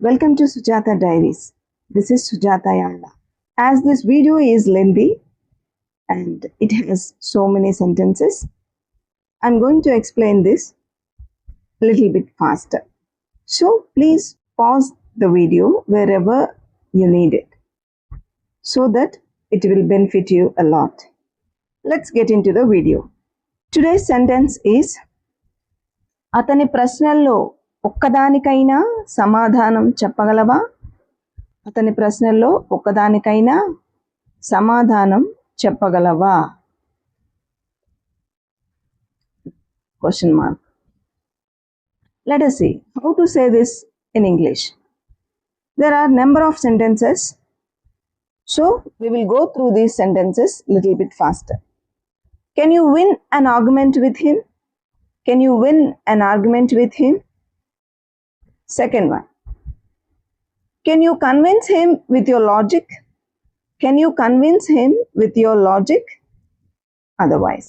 Welcome to Sujata Diaries. This is Sujata Yalla. As this video is lengthy and it has so many sentences, I'm going to explain this a little bit faster. So please pause the video wherever you need it so that it will benefit you a lot. Let's get into the video. Today's sentence is అతని ప్రశ్నల్లో ఒక్కదానికైనా సమాధానం చెప్పగలవా? అతని ప్రశ్నల్లో ఒక్కదానికైనా సమాధానం చెప్పగలవా? Question mark. Let us see how to say this in English. There are number of sentences, so we will go through these sentences little bit faster. Can you win an argument with him? Can you win an argument with him? Second one. Can you convince him with your logic? Can you convince him with your logic? Otherwise,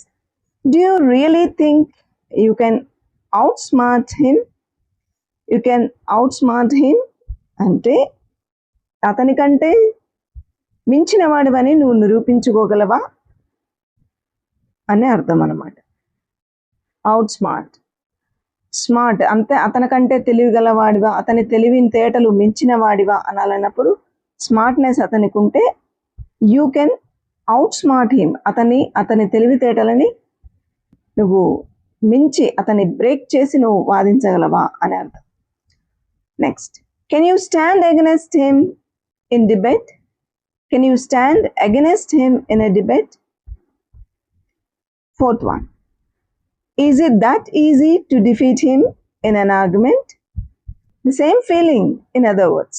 do you really think you can outsmart him? You can outsmart him అంటే అతనికంటే మించిన వాడివని నువ్వు నిరూపించుకోగలవా అనే అర్థం అన్నమాట. అవుట్స్మార్ట్, smart అంతే అతనికంటే తెలివిగలవాడివా, అతని తెలివిని తేటలు మించిన వాడివా అనాలన్నప్పుడు స్మార్ట్నెస్ అతనికి ఉంటే you can out smart him, అతని తెలివితేటలని నువ్వు మించి అతన్ని బ్రేక్ చేసి నువ్వు వాదించగలవా అని అర్థం. Next, can you stand against him in debate? Can you stand against him in a debate? Fourth one. Is it that easy to defeat him in an argument? The same feeling, in other words.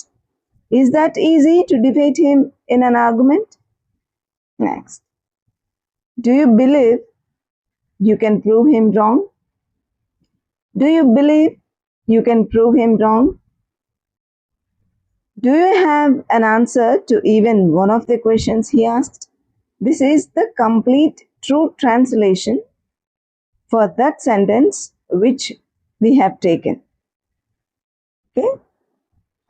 Is that easy to defeat him in an argument? Next. Do you believe you can prove him wrong? Do you believe you can prove him wrong? Do you have an answer to even one of the questions he asked? This is the complete true translation for that sentence which we have taken. Okay?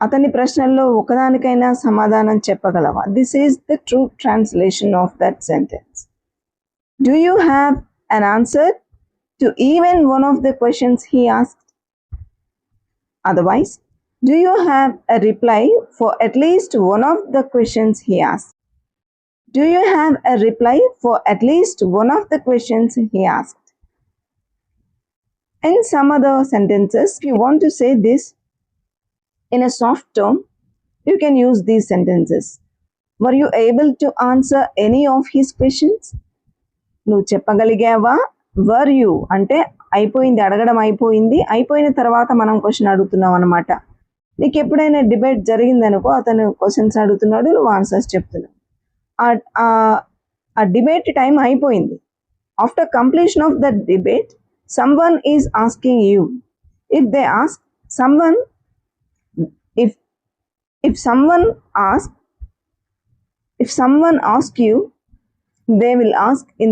అతని ప్రశ్నల్లో ఒకదానికైనా సమాధానం చెప్పగలవా? This is the true translation of that sentence. Do you have an answer to even one of the questions he asked? Otherwise, do you have a reply for at least one of the questions he asked? Do you have a reply for at least one of the questions he asked? In some other sentences, if you want to say this in a soft tone, you can use these sentences. Were you able to answer any of his questions? నువ్వు చెప్పగలిగావా? Were you అంటే అయిపోయింది, అడగడం అయిపోయింది, అయిపోయిన తర్వాత మనం question అడుగుతున్నాం అనమాట. నీకు ఎప్పుడైనా డిబేట్ జరిగిందనుకో, అతను క్వశ్చన్స్ అడుగుతున్నాడు, నువ్వు ఆన్సర్స్ చెప్తున్నావు. ఆ డిబేట్ టైం అయిపోయింది. After completion of that debate someone is asking you. If they ask someone, if someone asks you, they will ask in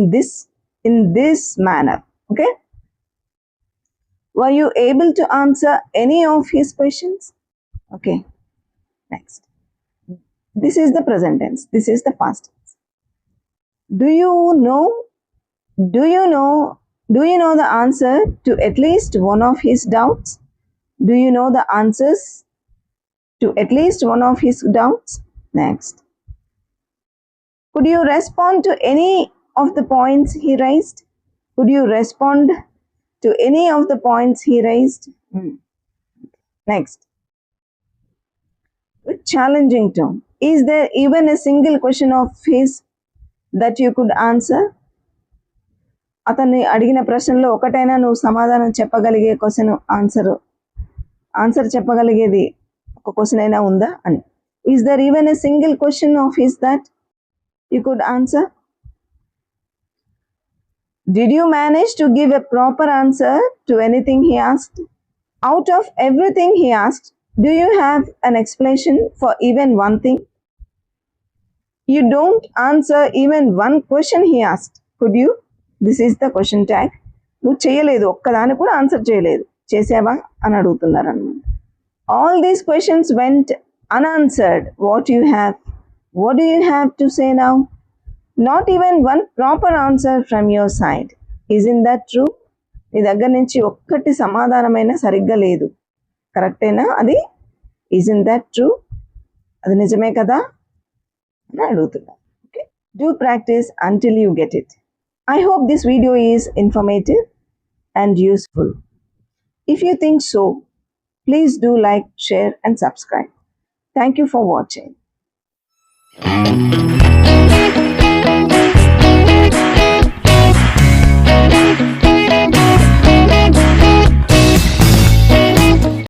this manner. Okay? Were you able to answer any of his questions? Okay. Next. This is the present tense. This is the past tense. Do you know the answer to at least one of his doubts? Do you know the answers to at least one of his doubts? Next. Could you respond to any of the points he raised? Could you respond to any of the points he raised? Next. With challenging tone. Is there even a single question of his that you could answer? అతన్ని అడిగిన ప్రశ్నలో ఒకటైనా నువ్వు సమాధానం చెప్పగలిగే question answer చెప్పగలిగేది ఒక question అయినా ఉందా అని. Is there even a single question of his that you could answer? Did you manage to give a proper answer to anything he asked? Out of everything he asked, do you have an explanation for even one thing? You don't answer even one question he asked. Could you? This is the question tag. నువ్వు చేయలేదు, ఒక్కదాన్ని కూడా answer చేయలేదు, చేసావా అని అడుగుతున్నారు అనమాట. All these questions went unanswered. What do you have to say now? Not even one proper answer from your side. Isn't that true? నీ దగ్గర నుంచి ఒక్కటి సమాధానమైన సరిగ్గా లేదు. కరెక్టేనా అది? Isn't that true? అది నిజమే కదా అని అడుగుతున్నా. Okay, do practice until you get it. I hope this video is informative and useful. If you think so, please do like, share and subscribe. Thank you for watching.